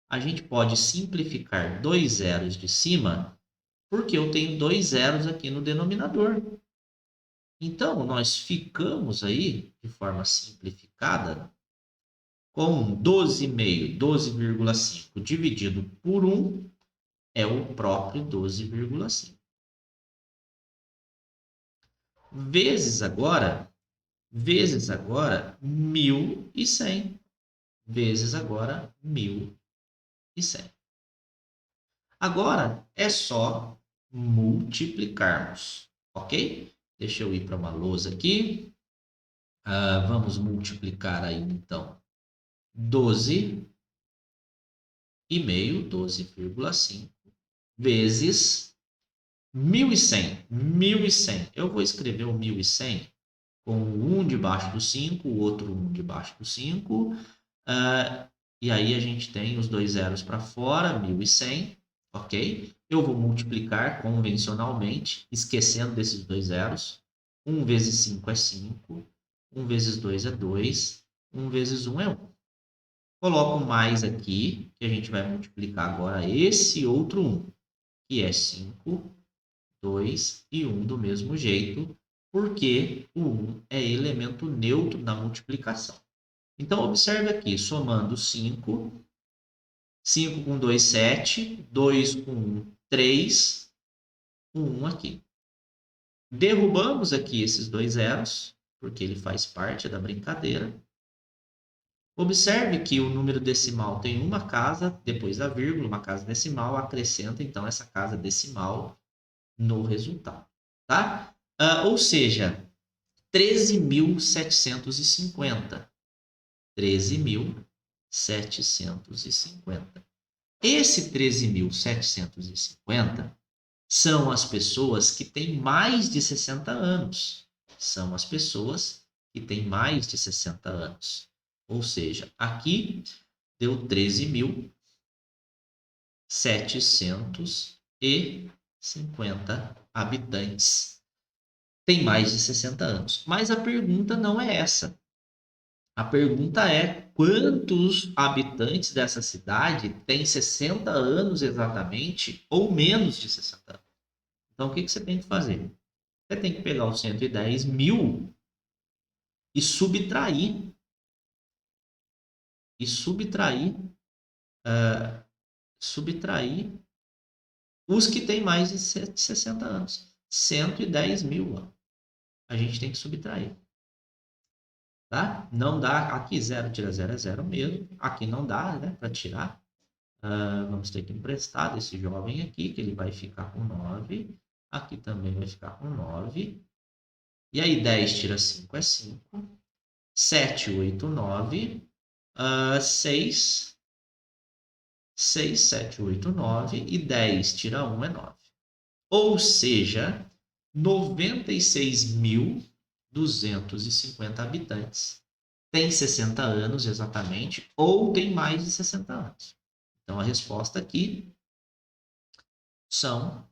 a gente pode simplificar dois zeros de cima, porque eu tenho dois zeros aqui no denominador. Então, nós ficamos aí, de forma simplificada, com 12,5, 12,5 dividido por 1 é o próprio 12,5. Vezes agora 1.100. Vezes agora 1.100. Agora é só multiplicarmos, ok? Deixa eu ir para uma lousa aqui. Vamos multiplicar aí, então. 12,5 vezes 1.100. 1.100. Eu vou escrever o 1.100 com um debaixo do 5, o outro um debaixo do 5. E aí a gente tem os dois zeros para fora, 1.100, ok? Eu vou multiplicar convencionalmente, esquecendo desses dois zeros. 1 vezes 5 é 5, 1 vezes 2 é 2, 1 vezes 1 é 1. Coloco mais aqui, que a gente vai multiplicar agora esse outro 1, que é 5, 2 e 1 do mesmo jeito, porque o 1 é elemento neutro na multiplicação. Então, observe aqui, somando 5, 5 com 2, 7, 2 com 1, 3, 1 aqui. Derrubamos aqui esses dois zeros, porque ele faz parte da brincadeira. Observe que o número decimal tem uma casa, depois da vírgula, uma casa decimal, acrescenta então essa casa decimal no resultado, tá? Ou seja, 13.750. 13.750. Esse 13.750 são as pessoas que têm mais de 60 anos. São as pessoas que têm mais de 60 anos. Ou seja, aqui deu 13.750 habitantes. Tem mais de 60 anos. Mas a pergunta não é essa. A pergunta é: quantos habitantes dessa cidade têm 60 anos exatamente ou menos de 60 anos? Então, o que você tem que fazer? Você tem que pegar os 110 mil e subtrair. Subtrair os que têm mais de 60 anos. 110 mil, ó. A gente tem que subtrair. Tá? Não dá. Aqui 0 tira 0 é 0 mesmo. Aqui não dá, né, para tirar. Vamos ter que emprestar desse jovem aqui, que ele vai ficar com 9. Aqui também vai ficar com 9. E aí 10 tira 5 é 5. 7, 8, 9. 6. 6, 7, 8, 9. E 10 tira 1 é 9. Ou seja, 96.250 habitantes. Tem 60 anos exatamente, ou tem mais de 60 anos. Então, a resposta aqui são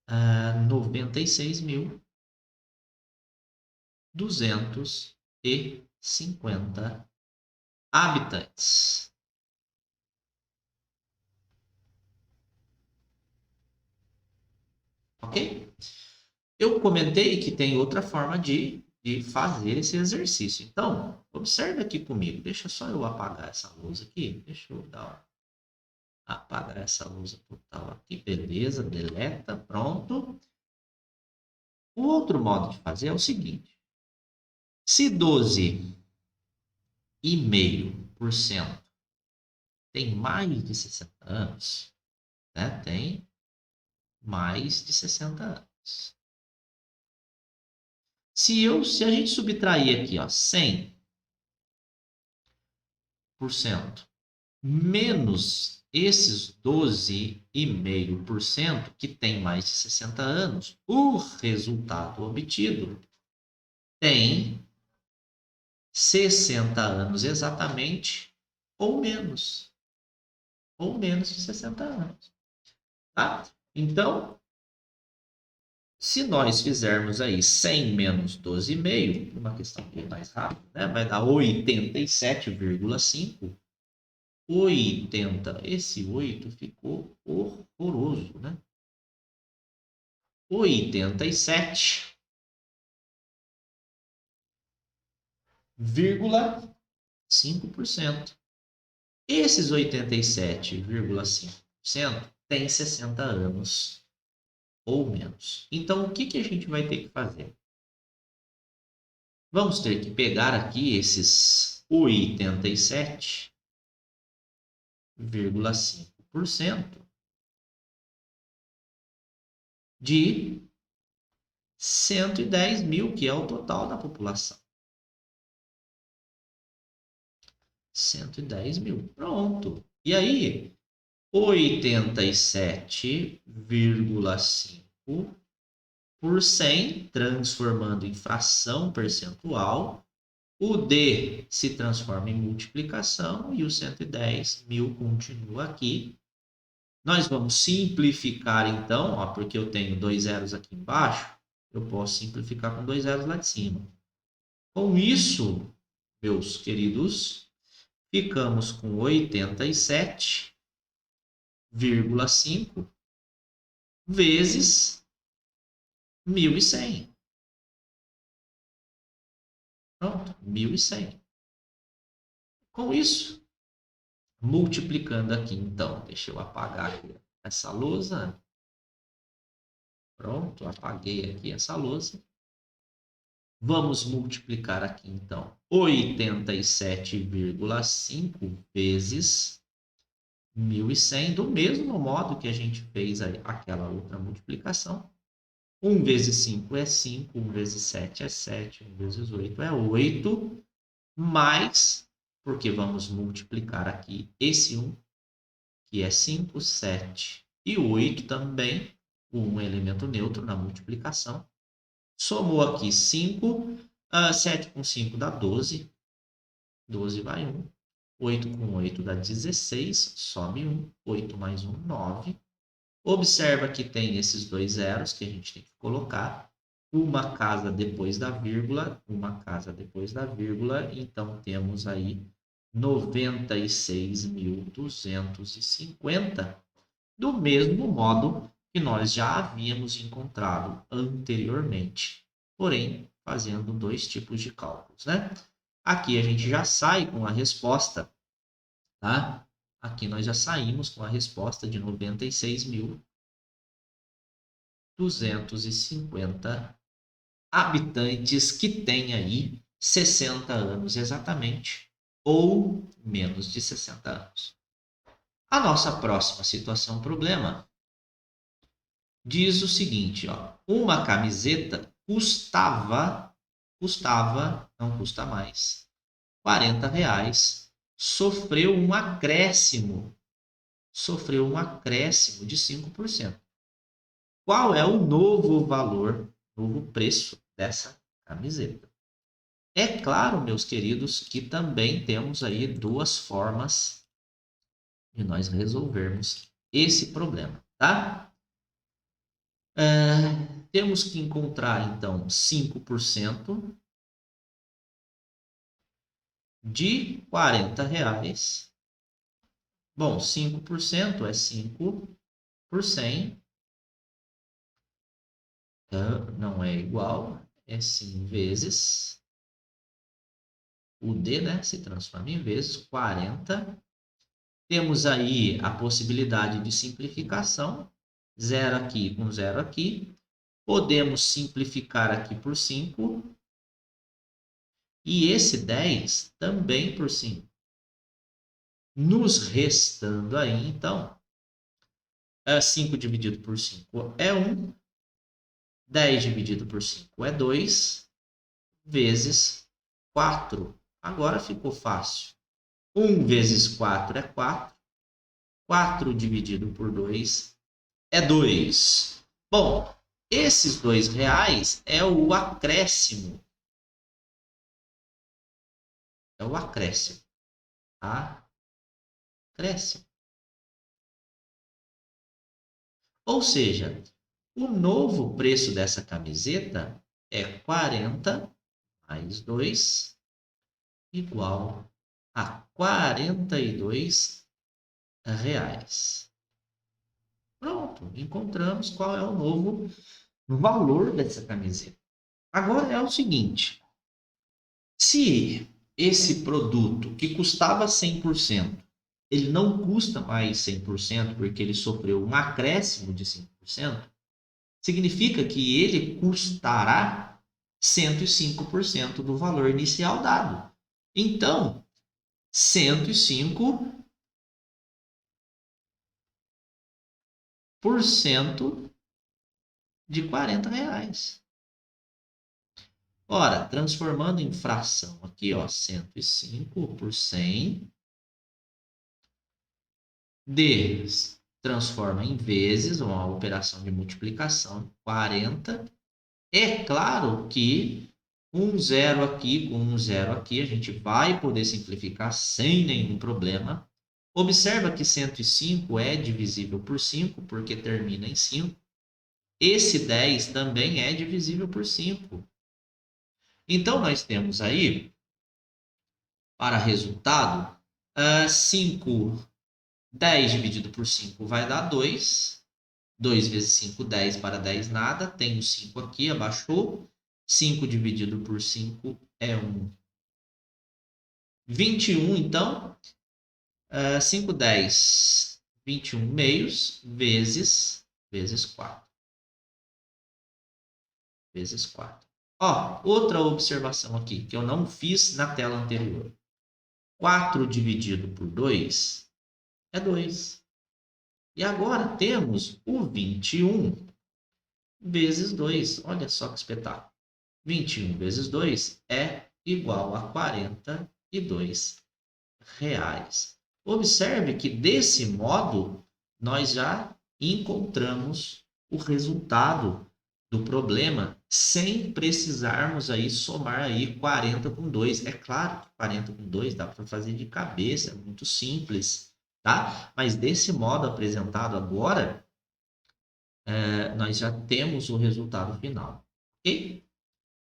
96.250 habitantes. Ok? Eu comentei que tem outra forma de fazer esse exercício. Então, observe aqui comigo. Deixa só eu apagar essa luz aqui. Deixa eu apagar essa luz total aqui. Beleza, deleta, pronto. O outro modo de fazer é o seguinte. Se 12,5% tem mais de 60 anos, né? Tem mais de 60 anos. Se a gente subtrair aqui, ó, 100% menos esses 12,5% que tem mais de 60 anos, o resultado obtido tem 60 anos exatamente ou menos. Ou menos de 60 anos. Tá? Então, se nós fizermos aí 100 menos 12,5, uma questão bem mais rápida, né? Vai dar 87,5. 80. Esse 8 ficou horroroso, né? 87,5%. Esses 87,5% têm 60 anos ou menos. Então, o que a gente vai ter que fazer? Vamos ter que pegar aqui esses 87,5% de 110 mil, que é o total da população. 110 mil. Pronto. E aí, 87,5 por 100, transformando em fração percentual. O D se transforma em multiplicação e o 110 mil continua aqui. Nós vamos simplificar então, ó, porque eu tenho 2 zeros aqui embaixo, eu posso simplificar com 2 zeros lá de cima. Com isso, meus queridos, ficamos com 87,5 vezes 1.100. Pronto, 1.100. Com isso, multiplicando aqui, então, deixa eu apagar aqui essa lousa. Pronto, apaguei aqui essa lousa. Vamos multiplicar aqui, então, 87,5 vezes 1.100, do mesmo modo que a gente fez aquela outra multiplicação. 1 vezes 5 é 5, 1 vezes 7 é 7, 1 vezes 8 é 8, mais, porque vamos multiplicar aqui esse 1, que é 5, 7 e 8 também, o 1 é elemento neutro na multiplicação. Somou aqui 5, 7 com 5 dá 12, 12 vai 1, 8 com 8 dá 16, some 1, 8 mais 1, 9. Observa que tem esses dois zeros que a gente tem que colocar, uma casa depois da vírgula, uma casa depois da vírgula, então temos aí 96.250, do mesmo modo que nós já havíamos encontrado anteriormente, porém fazendo dois tipos de cálculos, né? Aqui a gente já sai com a resposta, tá? Aqui nós já saímos com a resposta de 96.250 habitantes que têm aí 60 anos exatamente, ou menos de 60 anos. A nossa próxima situação problema diz o seguinte, ó, uma camiseta custava, não custa mais, R$40, sofreu um acréscimo de 5%. Qual é o novo valor, novo preço dessa camiseta? É claro, meus queridos, que também temos aí duas formas de nós resolvermos esse problema, tá? Temos que encontrar, então, 5% de R$40. Bom, 5% é 5 por 100. Não é igual, é 100 vezes. O D, né, se transforma em vezes 40. Temos aí a possibilidade de simplificação. 0 aqui com 0 aqui. Podemos simplificar aqui por 5. E esse 10 também por 5. Nos restando aí, então, 5 dividido por 5 é 1. 10 dividido por 5 é 2. Vezes 4. Agora ficou fácil. 1 vezes 4 é 4. 4 dividido por 2 é 2. Bom, esses R$2 é o acréscimo. É o acréscimo. Tá? Acréscimo. Ou seja, o novo preço dessa camiseta é 40 mais 2 igual a R$42. Pronto, encontramos qual é o novo valor dessa camiseta. Agora é o seguinte, se esse produto que custava 100%, ele não custa mais 100% porque ele sofreu um acréscimo de 5%, significa que ele custará 105% do valor inicial dado. Então, 105% de R$40. Ora, transformando em fração aqui, ó, 105 por 100. D transforma em vezes, uma operação de multiplicação, 40. É claro que um zero aqui com um zero aqui, a gente vai poder simplificar sem nenhum problema. Observa que 105 é divisível por 5, porque termina em 5. Esse 10 também é divisível por 5. Então, nós temos aí, para resultado, 5, 10 dividido por 5 vai dar 2. 2 vezes 5, 10 para 10, nada. Tenho 5 aqui, abaixou. 5 dividido por 5 é 1. 21, então. 5, 10, 21 meios, vezes 4. Vezes 4. Ó, outra observação aqui, que eu não fiz na tela anterior. 4 dividido por 2 é 2. E agora temos o 21 vezes 2. Olha só que espetáculo. 21 vezes 2 é igual a 42 reais. Observe que desse modo nós já encontramos o resultado do problema sem precisarmos aí somar aí 40 com 2. É claro que 40 com 2 dá para fazer de cabeça, é muito simples, tá? Mas desse modo apresentado agora, nós já temos o resultado final, ok?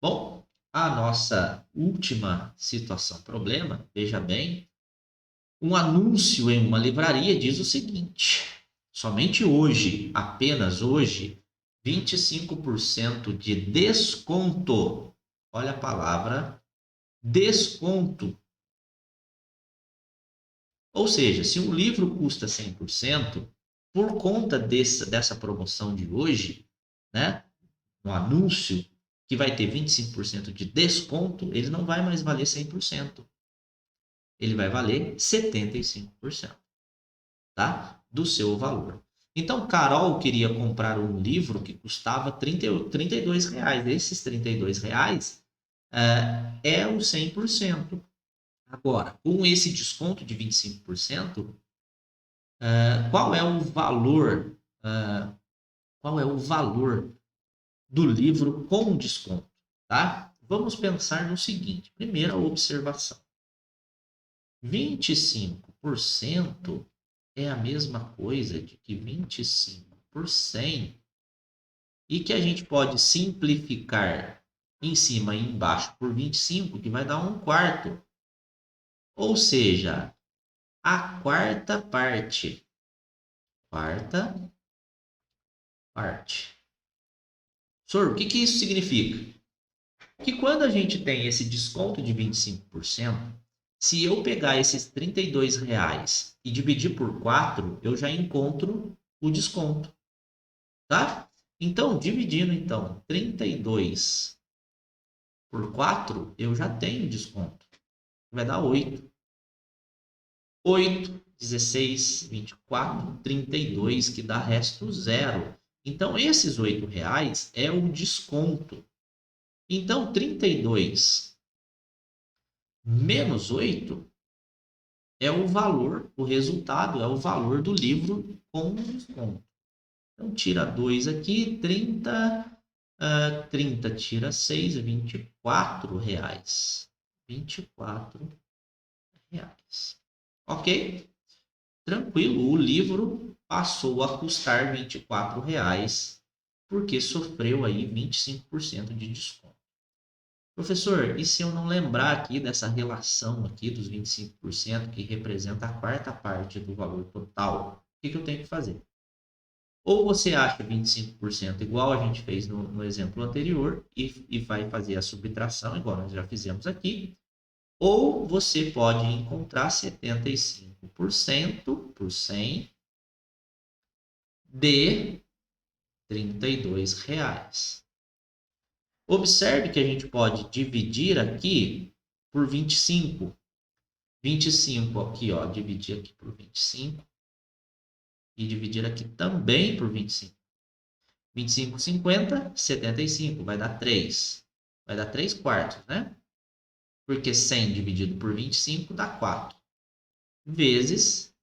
Bom, a nossa última situação problema, veja bem, um anúncio em uma livraria diz o seguinte: somente hoje, apenas hoje, 25% de desconto. Olha a palavra desconto. Ou seja, se um livro custa 100%, por conta dessa promoção de hoje, né, no anúncio, que vai ter 25% de desconto, ele não vai mais valer 100%. Ele vai valer 75%, tá? Do seu valor. Então, Carol queria comprar um livro que custava R$ 32. Esses R$ 32 é o 100%. Agora, com esse desconto de 25%, qual é o valor? Qual é o valor do livro com desconto? Tá? Vamos pensar no seguinte: primeira observação. 25% é a mesma coisa de que 25 por 100, e que a gente pode simplificar em cima e embaixo por 25, que vai dar 1/4. Ou seja, a quarta parte. Quarta parte. Sor, o que isso significa? Que quando a gente tem esse desconto de 25%, se eu pegar esses R$ 32 e dividir por 4, eu já encontro o desconto, tá? Então, dividindo 32 por 4, eu já tenho desconto. Vai dar 8. 8, 16, 24, 32, que dá resto 0. Então, esses R$ 8 é o desconto. Então, 32 menos 8 é o valor, o resultado é o valor do livro com desconto. Então, tira 2 aqui, 30, 30 tira 6, R$ 24. R$ 24. Ok? Tranquilo, o livro passou a custar R$ 24 porque sofreu aí 25% de desconto. Professor, e se eu não lembrar aqui dessa relação aqui dos 25% que representa a quarta parte do valor total, o que eu tenho que fazer? Ou você acha 25% igual a gente fez no exemplo anterior e vai fazer a subtração, igual nós já fizemos aqui, ou você pode encontrar 75% por 100 de R$ 32. Observe que a gente pode dividir aqui por 25. 25 aqui, ó, dividir aqui por 25 e dividir aqui também por 25. 25, 50, 75, vai dar 3. Vai dar 3 quartos, né? Porque 100 dividido por 25 dá 4. Vezes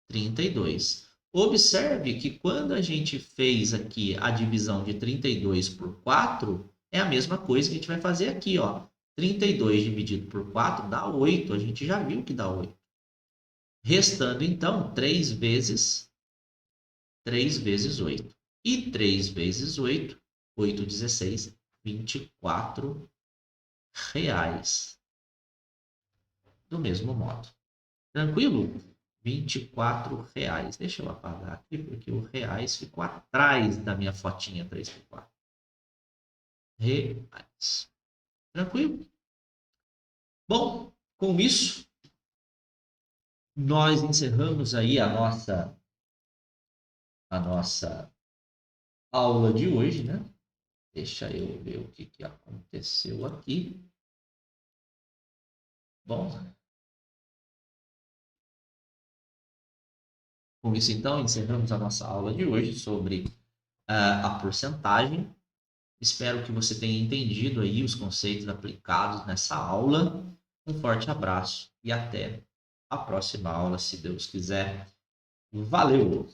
32. Observe que quando a gente fez aqui a divisão de 32 por 4, é a mesma coisa que a gente vai fazer aqui, ó. 32 dividido por 4 dá 8. A gente já viu que dá 8. Restando, então, 3 vezes 8. E 3 vezes 8, 8, 16, 24 reais. Do mesmo modo. Tranquilo? 24 reais. Deixa eu apagar aqui, porque o reais ficou atrás da minha fotinha 3x4. Reais. Tranquilo? Bom, com isso, nós encerramos aí a nossa aula de hoje, né? Deixa eu ver o que aconteceu aqui. Bom, com isso, então, encerramos a nossa aula de hoje sobre a porcentagem. Espero que você tenha entendido aí os conceitos aplicados nessa aula. Um forte abraço e até a próxima aula, se Deus quiser. Valeu!